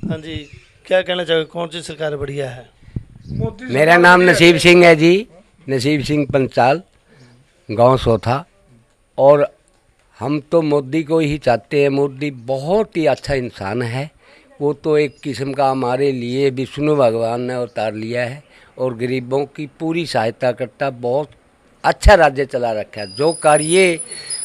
हाँ जी, क्या कहना चाहोगे, कौन सी सरकार बढ़िया है? मेरा नाम नसीब सिंह है जी, नसीब सिंह पंचाल, गांव सोथा। और हम तो मोदी को ही चाहते हैं। मोदी बहुत ही अच्छा इंसान है। वो तो एक किस्म का हमारे लिए विष्णु भगवान ने अवतार लिया है और गरीबों की पूरी सहायता करता। बहुत अच्छा राज्य चला रखा है। जो कार्य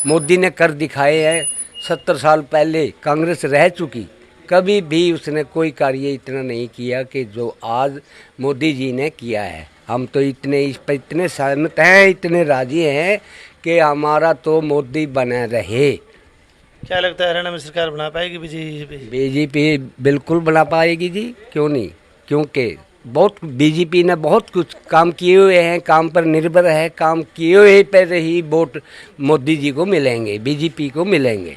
मोदी ने कर दिखाए हैं, 70 साल पहले कांग्रेस रह चुकी, कभी भी उसने कोई कार्य इतना नहीं किया कि जो आज मोदी जी ने किया है। हम तो इतने इस पर इतने सहमत हैं, इतने राजी हैं कि हमारा तो मोदी बना रहे। क्या लगता है हरियाणा में सरकार बना पाएगी बीजेपी? बीजेपी बिल्कुल बना पाएगी जी, क्यों नहीं। क्योंकि बहुत बीजेपी ने बहुत कुछ काम किए हुए हैं, काम पर निर्भर है। काम किए हुए पर ही वोट मोदी जी को मिलेंगे, बीजेपी को मिलेंगे।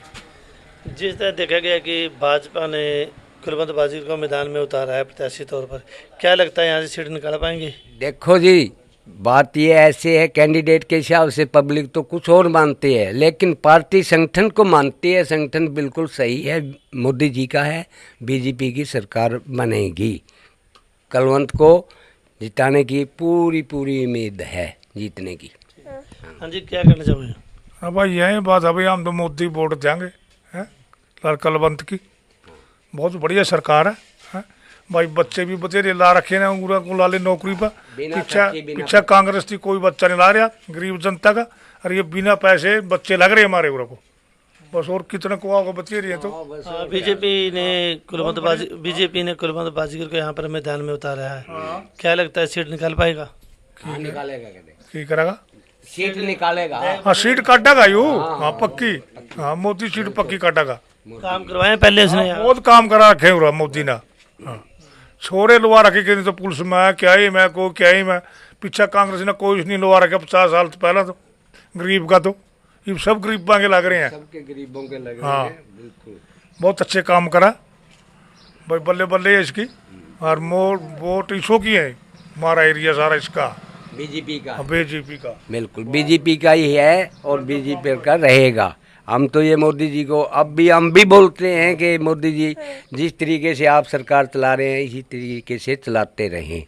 जिस तरह देखा गया कि भाजपा ने कुलवंत बाजीगर को मैदान में उतारा है प्रत्याशी तौर पर, क्या लगता है यहाँ से सीट निकाल पाएंगे? देखो जी, बात ये ऐसे है, कैंडिडेट के हिसाब से पब्लिक तो कुछ और मानती है, लेकिन पार्टी संगठन को मानती है। संगठन बिल्कुल सही है, मोदी जी का है। बीजेपी की सरकार बनेगी। कुलवंत को जिताने की पूरी पूरी उम्मीद है, जीतने की। हाँ जी, क्या कहना चाहोगे? हाँ भाई, यही बात है भाई, हम तो मोदी वोट देंगे हैं कुलवंत की। बहुत बढ़िया सरकार है भाई। बच्चे भी बतेरे ला रखे ने उरा को लाले नौकरी पर। पीछा कांग्रेस की कोई बच्चा नहीं ला रहा गरीब जनता का। और ये बिना पैसे बच्चे लग रहे हमारे उरा को बस। और कितने को आओगे बचे रही है तो। बीजेपी ने कुलवंत बाजीगर को यहाँ पर मैदान में उतारा है। क्या लगता है सीट निकाल पाएगा? निकालेगा, की करेगा? सीट निकालेगा। हाँ, सीट काटेगा यू। हाँ पक्की। हाँ, मोदी सीट पक्की काटेगा। काम करवाए पहले उसने यहाँ। बहुत काम करा रखे हुआ मोदी ने। हाँ, छोरे लुआ रखे कि नहीं तो पुलिस में आया क्या ही मैं को क्या ही मैं। पीछा कांग्रेस ने कोई नहीं लुआ रखे 50 साल पहला तो गरीब का। तो ये सब गरीब के लग रहे हैं, सबके गरीबों के लग रहे हाँ हैं। बिल्कुल बहुत अच्छे काम करा भाई। बल्ले बल्ले है इसकी। और वोट इसो की है, हमारा एरिया सारा इसका बीजेपी का। बीजेपी का बिल्कुल बीजेपी का ही है और बीजेपी का रहेगा। हम तो ये मोदी जी को अब भी हम भी बोलते हैं कि मोदी जी जिस तरीके से आप सरकार चला रहे हैं इसी तरीके से चलाते रहें।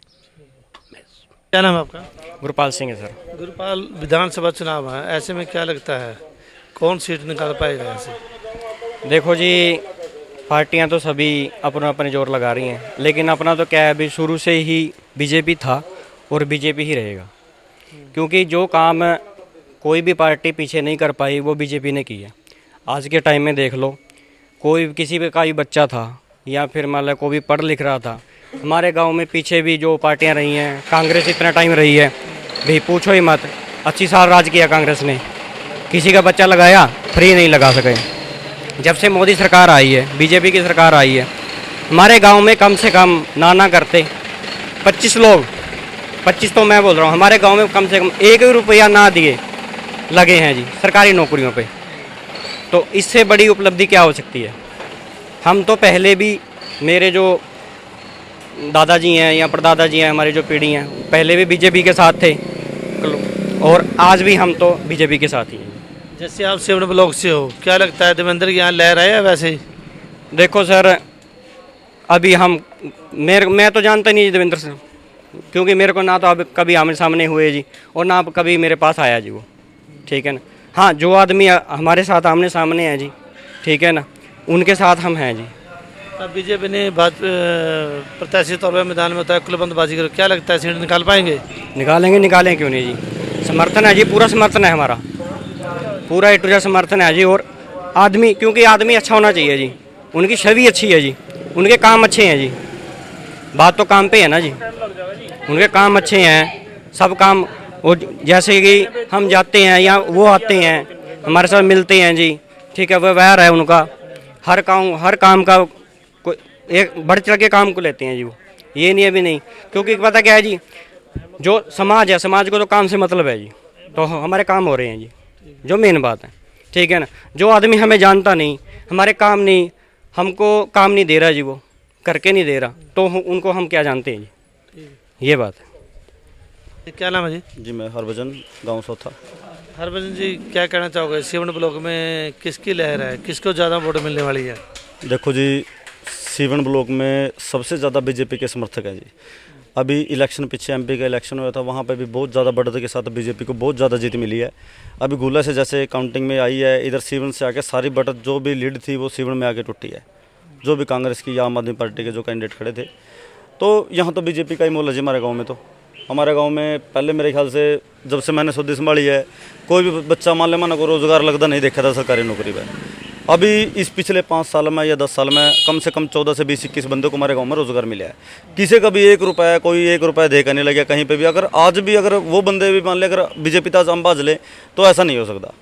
क्या नाम है आपका? गुरपाल सिंह है सर। गुरपाल, विधानसभा चुनाव है, ऐसे में क्या लगता है कौन सीट निकाल पाएगा यहाँ से? देखो जी, पार्टियां तो सभी अपना अपने जोर लगा रही हैं, लेकिन अपना तो क्या है, अभी शुरू से ही बीजेपी था और बीजेपी ही रहेगा। क्योंकि जो काम कोई भी पार्टी पीछे नहीं कर पाई वो बीजेपी ने की है। आज के टाइम में देख लो, कोई किसी का भी बच्चा था या फिर मान लो कोई भी पढ़ लिख रहा था, हमारे गांव में पीछे भी जो पार्टियां रही हैं, कांग्रेस इतना टाइम रही है भी पूछो ही मत। 80 साल राज किया कांग्रेस ने, किसी का बच्चा लगाया फ्री नहीं लगा सके। जब से मोदी सरकार आई है, बीजेपी की सरकार आई है, हमारे गांव में कम से कम ना करते 25 लोग, 25 तो मैं बोल रहा हूँ, हमारे गांव में कम से कम 1 रुपया ना दिए लगे हैं जी सरकारी नौकरियों पे। तो इससे बड़ी उपलब्धि क्या हो सकती है। हम तो पहले भी, मेरे जो दादाजी हैं या परदादा जी हैं, हमारी जो पीढ़ी हैं, पहले भी बीजेपी के साथ थे और आज भी हम तो बीजेपी के साथ ही हैं। जैसे आप सेवन ब्लॉक से हो, क्या लगता है देवेंद्र की यहाँ लहर है या वैसे ही? देखो सर, अभी मैं तो जानता नहीं देवेंद्र से, क्योंकि मेरे को ना तो अब कभी आमने सामने हुए जी और ना कभी मेरे पास आया जी वो, ठीक है ना। हाँ, जो आदमी हमारे साथ आमने सामने है जी, ठीक है ना, उनके साथ हम हैं जी। अब बीजेपी ने प्रत्याशी तौर पर मैदान में उतारा कुलवंत बाजीगर, क्या लगता है सीट निकाल पाएंगे? निकालें क्यों नहीं जी। समर्थन है जी, पूरा समर्थन है हमारा, पूरा A to Z समर्थन है जी। और आदमी, क्योंकि आदमी अच्छा होना चाहिए जी, उनकी छवि अच्छी है जी, उनके काम अच्छे हैं जी। बात तो काम पे है ना जी, उनके काम अच्छे हैं, सब काम। और जैसे कि हम जाते हैं या वो आते हैं हमारे साथ मिलते हैं जी, ठीक है, व्यवहार है उनका, हर काम का कोई एक बढ़ चढ़ के काम को लेते हैं जी वो। ये नहीं अभी नहीं, क्योंकि पता क्या है जी, जो समाज है, समाज को तो काम से मतलब है जी, तो हमारे काम हो रहे हैं जी, जो मेन बात है, ठीक है ना। जो आदमी हमें जानता नहीं, हमारे काम नहीं, हमको काम नहीं दे रहा जी, वो करके नहीं दे रहा, तो उनको हम क्या जानते हैं जी, ये बात है। क्या नाम है जी? जी मैं हरभजन, गांव सोथा। हरभजन जी, क्या कहना चाहोगे, सेवन ब्लॉक में किसकी लहर है, किसको ज़्यादा वोट मिलने वाली है? देखो जी, सीवन ब्लॉक में सबसे ज़्यादा बीजेपी के समर्थक हैं जी। अभी इलेक्शन पीछे एमपी का इलेक्शन हुआ था, वहाँ पे भी बहुत ज़्यादा बढ़त के साथ बीजेपी को बहुत ज़्यादा जीत मिली है। अभी गुला से जैसे काउंटिंग में आई है, इधर सीवन से आके सारी बढ़त जो भी लीड थी वो सीवन में आके टूटी है, जो भी कांग्रेस की या आम आदमी पार्टी के जो कैंडिडेट खड़े थे। तो यहाँ तो बीजेपी का ही मोल है जी। हमारे गाँव में तो, हमारे गांव में पहले मेरे ख्याल से जब से मैंने सौदी संभाली है, कोई भी बच्चा मान ले माना को रोज़गार लगता नहीं देखा था सरकारी नौकरी पर। अभी इस पिछले 5 साल में या 10 साल में कम से कम 14 से 20-21 बंदों को हमारे गांव में रोज़गार मिला है। किसी का भी 1 रुपया, कोई 1 रुपया दे कर नहीं लगे कहीं पे भी। अगर आज भी अगर वो बंदे भी मान ले अगर बीजेपी ताज अंबाज ले तो ऐसा नहीं हो सकता।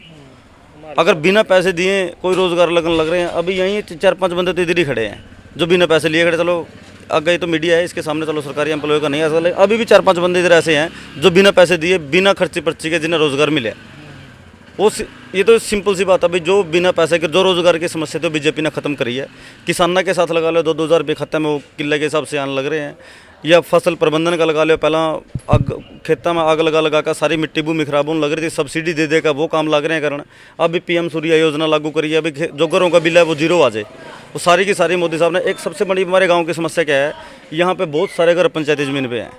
अगर बिना पैसे दिए कोई रोज़गार लगने लग रहे हैं। अभी यहीं 4-5 बंदे तो इधर ही खड़े हैं जो बिना पैसे लिए खड़े। चलो आगे तो मीडिया है, इसके सामने चलो सरकारी एम्प्लॉय का नहीं ऐसा, लेकिन अभी भी 4-5 बंदे इधर ऐसे हैं जो बिना पैसे दिए, बिना खर्ची पर्ची के जिन्हें रोज़गार मिले। वो ये तो सिंपल सी बात है भाई, जो बिना पैसे के जो रोज़गार की समस्या तो बीजेपी ने ख़त्म करी है। किसाना के साथ लगा लो 2-2 हज़ार रुपये खाते में वो किले के हिसाब से आने लग रहे हैं, या फसल प्रबंधन का लगा लो। पहला आग खेतों में आग लगा कर सारी मिट्टी भूमि खराब होने लग रही थी, सब्सिडी दे देकर वो काम लग रहे हैं कारण। अभी पीएम सूर्य योजना लागू करी है, अभी जो घरों का बिल है वो 0 आ जाए, वो सारी की सारी मोदी साहब ने। एक सबसे बड़ी हमारे गाँव की समस्या क्या है, यहाँ पे बहुत सारे घर पंचायती ज़मीन पे हैं,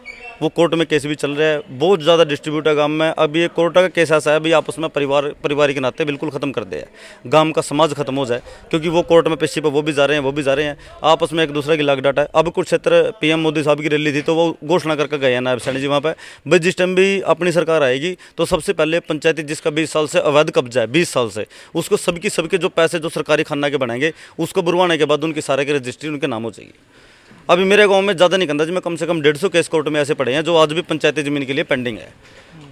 वो कोर्ट में केस भी चल रहा है, बहुत ज़्यादा डिस्ट्रीब्यूट है गांव में। अब ये कोर्ट का केस ऐसा है भाई, आपस में परिवार के नाते बिल्कुल ख़त्म कर दे, गांव का समाज खत्म हो जाए, क्योंकि वो कोर्ट में पेशी पर वो भी जा रहे हैं, वो भी जा रहे हैं, आपस में एक दूसरे की लाग डाटा है। अब कुछ क्षेत्र पीएम मोदी साहब की रैली थी तो वो घोषणा करके गए हैं नायब सैनी जी वहाँ पर, भाई जिस टाइम भी अपनी सरकार आएगी तो सबसे पहले पंचायती जिसका 20 साल से अवैध कब्जा है, 20 साल से, उसको सबके जो पैसे जो सरकारी खाना के बनाएंगे उसको बुरवाने के बाद उनकी सारे की रजिस्ट्री उनके नाम हो जाएगी। अभी मेरे गांव में ज़्यादा नहीं कहता जी, मैं कम से कम 150 केस कोर्ट में ऐसे पड़े हैं जो आज भी पंचायती ज़मीन के लिए पेंडिंग है।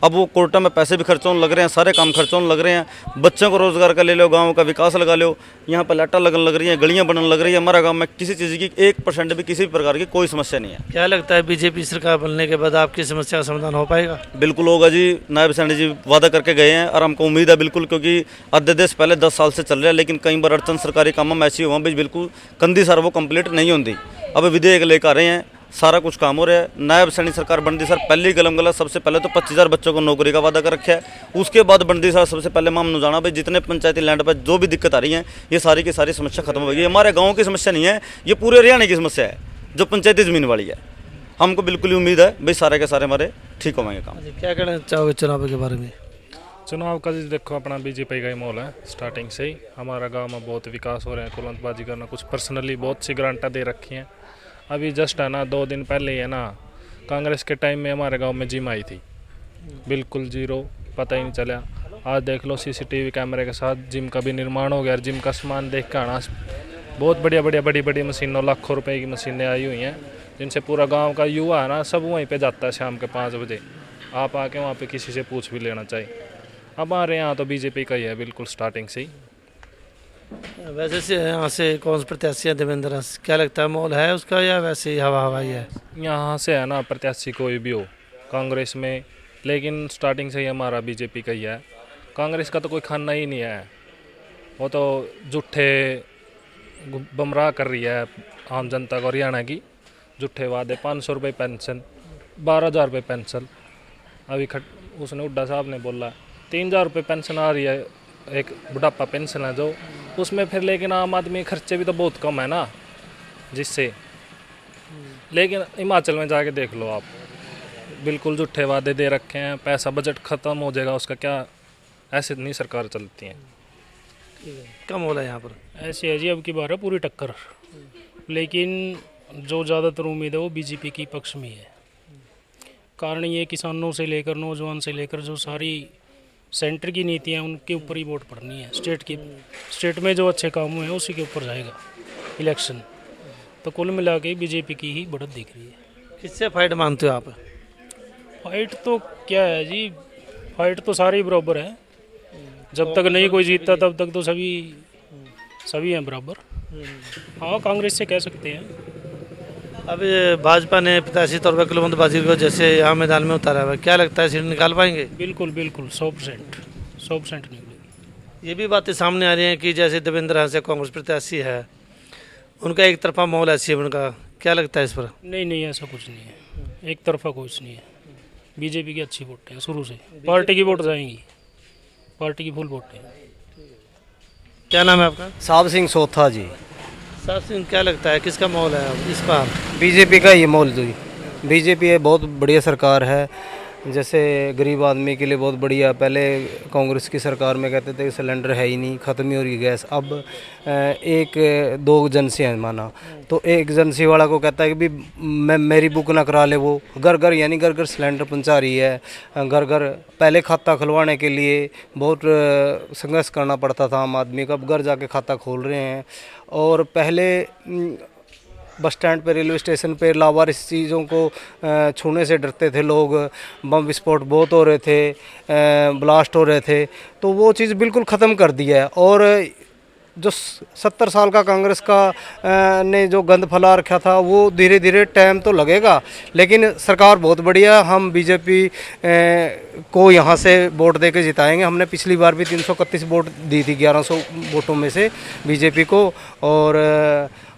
अब वो कोर्ट में पैसे भी खर्च होने लग रहे हैं, सारे काम खर्च होने लग रहे हैं। बच्चों को रोज़गार का ले लो, गांव का विकास लगा लो, यहाँ पर लाइटें लगने लग रही हैं, गलियाँ बनने लग रही है। हमारा गाँव में किसी चीज़ की 1% भी किसी भी प्रकार की कोई समस्या नहीं है। क्या लगता है बीजेपी सरकार बनने के बाद आपकी समस्या का समाधान हो पाएगा? बिल्कुल होगा जी, नायब सैनी जी वादा करके गए हैं और हमको उम्मीद है बिल्कुल, क्योंकि अध्यादेश पहले 10 साल से चल रहा है, लेकिन कई बार अड़चन सरकारी कामों में ऐसी हुआ भी बिल्कुल कंधी सर वो कंप्लीट नहीं होती। अब विधेयक लेकर आ रहे हैं, सारा कुछ काम हो रहा है। नायब सैनी सरकार बनती सर पहली कलम गला सबसे पहले तो 25,000 बच्चों को नौकरी का वादा कर रखा है। उसके बाद बनती सर सबसे पहले मामू जाना भाई, जितने पंचायती लैंड पर जो भी दिक्कत आ रही है ये सारी की सारी समस्या खत्म हो गई। हमारे गाँव की समस्या नहीं है, ये पूरे हरियाणा की समस्या है जो पंचायती ज़मीन वाली है। हमको बिल्कुल ही उम्मीद है भाई सारे के सारे हमारे ठीक होंगे काम। क्या कहना चाहोगे चुनाव के बारे में? चुनाव का जी देखो अपना बीजेपी का ही माहौल है। स्टार्टिंग से ही हमारा गांव में बहुत विकास हो रहे हैं। कुलवंत बाजीगर ने कुछ पर्सनली बहुत सी ग्रांटें दे रखी हैं। अभी जस्ट है ना 2 दिन पहले ही है ना, कांग्रेस के टाइम में हमारे गांव में जिम आई थी, बिल्कुल 0, पता ही नहीं चला। आज देख लो सीसीटीवी कैमरे के साथ जिम का भी निर्माण हो गया। जिम का सामान देख के आना, बहुत बड़ी मशीनों, लाखों रुपए की मशीनें आई हुई हैं, जिनसे पूरा गाँव का युवा है ना सब वहीं पर जाता है शाम के 5 बजे। आप आके वहाँ पर किसी से पूछ भी लेना चाहिए। अब हमारे यहाँ तो बीजेपी का ही है बिल्कुल स्टार्टिंग से ही। वैसे से यहाँ से कौन से प्रत्याशी है देवेंद्र हंस, क्या लगता है माहौल है उसका या वैसे ही हवा हवाई है? यहाँ से है ना प्रत्याशी कोई भी हो कांग्रेस में, लेकिन स्टार्टिंग से ही हमारा बीजेपी का ही है। कांग्रेस का तो कोई खाना ही नहीं है, वो तो झूठे गुमराह कर रही है आम जनता को। हरियाणा की झूठे वादे, 500 रुपये पेंशन, 12,000 रुपये पेंशन। अभी उसने हुड्डा साहब ने बोला 3,000 रुपये पेंशन आ रही है, एक बुढ़ापा पेंशन है जो, उसमें फिर लेकिन आम आदमी खर्चे भी तो बहुत कम है ना जिससे। लेकिन हिमाचल में जाके देख लो आप, बिल्कुल झूठे वादे दे रखे हैं, पैसा बजट ख़त्म हो जाएगा उसका, क्या ऐसे नहीं सरकार चलती है। कम हो रहा है यहाँ पर? ऐसे है जी, अब की बार है पूरी टक्कर, लेकिन जो ज़्यादातर उम्मीद है वो बीजेपी की पक्ष में है। कारण ये किसानों से लेकर नौजवान से लेकर जो सारी सेंटर की नीतियाँ उनके ऊपर ही वोट पड़नी है। स्टेट में जो अच्छे काम हुए हैं उसी के ऊपर जाएगा इलेक्शन। तो कुल मिला के बीजेपी की ही बढ़त दिख रही है। किससे फाइट मानते हो आप? फाइट तो क्या है जी, फाइट तो सारे ही बराबर है। जब तक नहीं कोई जीतता तब तक तो सभी हैं बराबर। हाँ, कांग्रेस से कह सकते हैं। अब भाजपा ने प्रत्याशी तौर पर कुलवंत बाजीगर को जैसे यहाँ मैदान में उतारा हुआ है, क्या लगता है सीट निकाल पाएंगे? बिल्कुल 100% निकलेगी। ये भी बातें सामने आ रही हैं कि जैसे देवेंद्र हंस कांग्रेस प्रत्याशी है, उनका एक तरफा माहौल है सीवन का, क्या लगता है इस पर? नहीं, ऐसा कुछ नहीं है, एक तरफा कुछ नहीं है। बीजेपी की अच्छी वोट है शुरू से, पार्टी की वोट जाएंगी, पार्टी की फुल वोट है। क्या नाम है आपका? साहब सिंह सोथा जी। साहब सिंह, क्या लगता है किसका माहौल है अब इस बार? बीजेपी का ये माहौल जी। बीजेपी है, बहुत बढ़िया सरकार है। जैसे गरीब आदमी के लिए बहुत बढ़िया। पहले कांग्रेस की सरकार में कहते थे कि सिलेंडर है ही नहीं, ख़त्म ही हो रही गैस। अब एक दो एजेंसी हैं माना, तो एक एजेंसी वाला को कहता है कि भी मैं मेरी बुक ना करा ले, वो घर घर यानी घर घर सिलेंडर पहुंचा रही है। घर घर पहले खाता खुलवाने के लिए बहुत संघर्ष करना पड़ता था आम आदमी का, अब घर जाके खाता खोल रहे हैं। और पहले बस स्टैंड पे, रेलवे स्टेशन पे लावारिस चीज़ों को छूने से डरते थे लोग। बम विस्फोट बहुत हो रहे थे, ब्लास्ट हो रहे थे, तो वो चीज़ बिल्कुल ख़त्म कर दिया है। और जो 70 साल का कांग्रेस का ने जो गंद फैला रखा था, वो धीरे धीरे टाइम तो लगेगा, लेकिन सरकार बहुत बढ़िया। हम बीजेपी को यहाँ से वोट दे के जिताएंगे। हमने पिछली बार भी 331 वोट दी थी 1100 वोटों में से बीजेपी को, और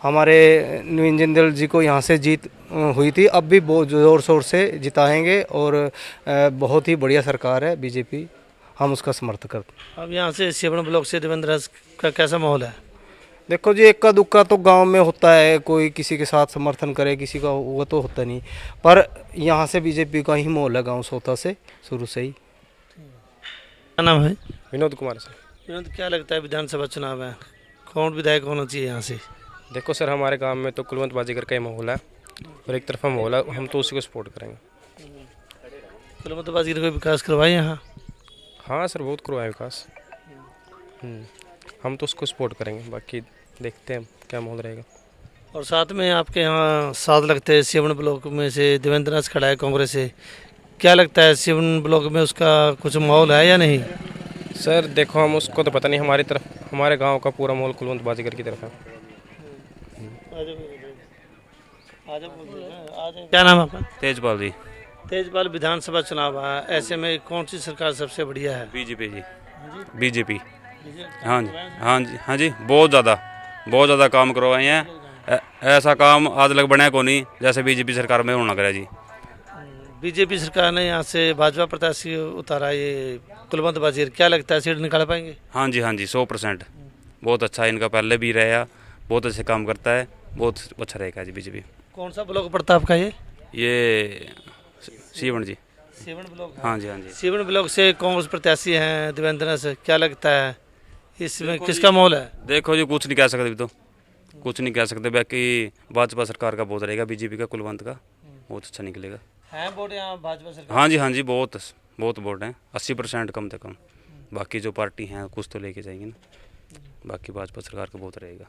हमारे नवीन जिंदल जी को यहाँ से जीत हुई थी। अब भी बहुत ज़ोर शोर से जिताएंगे, और बहुत ही बढ़िया सरकार है बीजेपी, हम उसका समर्थन करते हैं। अब यहाँ से सीवन ब्लॉक से देवेंद्र हंस का कैसा माहौल है? देखो जी, इक्का दुक्का तो गांव में होता है, कोई किसी के साथ समर्थन करे, किसी का वो तो होता नहीं, पर यहाँ से बीजेपी का ही माहौल है गांव सोता से शुरू से ही। क्या नाम है? विनोद कुमार सर। विनोद, क्या लगता है विधानसभा चुनाव है, कौन विधायक होना चाहिए यहाँ से? देखो सर, हमारे गांव में तो कुलवंत बाजीगर का ही माहौल है, और एक तरफा माहौल है, हम तो उसी को सपोर्ट करेंगे। कुलवंत बाजीगर को विकास करवाए यहाँ? हाँ सर, बहुत करवाया विकास। हम तो उसको सपोर्ट करेंगे, बाकी देखते हैं क्या माहौल रहेगा। और साथ में आपके यहाँ साथ लगते हैं सीवन ब्लॉक में से देवेंद्र हंस खड़ा है कांग्रेस से, क्या लगता है सीवन ब्लॉक में उसका कुछ माहौल है या नहीं? सर देखो, हम उसको तो पता नहीं, हमारी तरफ, हमारे गाँव का पूरा माहौल कुलवंत बाजीगर की तरफ है। क्या नाम है आपका? तेजपाल जी। तेजपाल, विधानसभा चुनाव है, ऐसे में कौन सी सरकार सबसे बढ़िया है? बीजेपी जी। बीजेपी। हाँ जी, हाँ जी, हाँ जी, बहुत ज़्यादा काम करवाए हैं। ऐसा काम आज लग बने को नहीं जैसे बीजेपी सरकार में होना करे जी। बीजेपी सरकार ने यहाँ से भाजपा प्रत्याशी उतारा ये कुलवंत बाजीगर, क्या लगता है सीट निकाल पाएंगे? हाँ जी, हाँ जी, 100%। बहुत अच्छा है, इनका पहले भी रहा, बहुत अच्छे काम करता है, बहुत अच्छा रहेगा जी बीजेपी। कौन सा ब्लॉक पड़ता है आपका ये सीवन जी। सीवन ब्लॉक? हाँ जी, हाँ जी। सीवन ब्लॉक से कांग्रेस प्रत्याशी हैं देवेंद्र हंस, क्या लगता है इसमें किसका माहौल है? देखो जी, कुछ नहीं कह सकते, तो कुछ नहीं कह सकते, बाकी भाजपा सरकार का बहुत रहेगा, बीजेपी का कुलवंत का बहुत अच्छा निकलेगा। है वोट यहाँ भाजपा सरकार? हाँ जी, हाँ जी, बहुत वोट हैं, 80% कम से कम। बाकी जो पार्टी हैं कुछ तो लेके जाएंगे ना, बाकी भाजपा सरकार का बहुत रहेगा।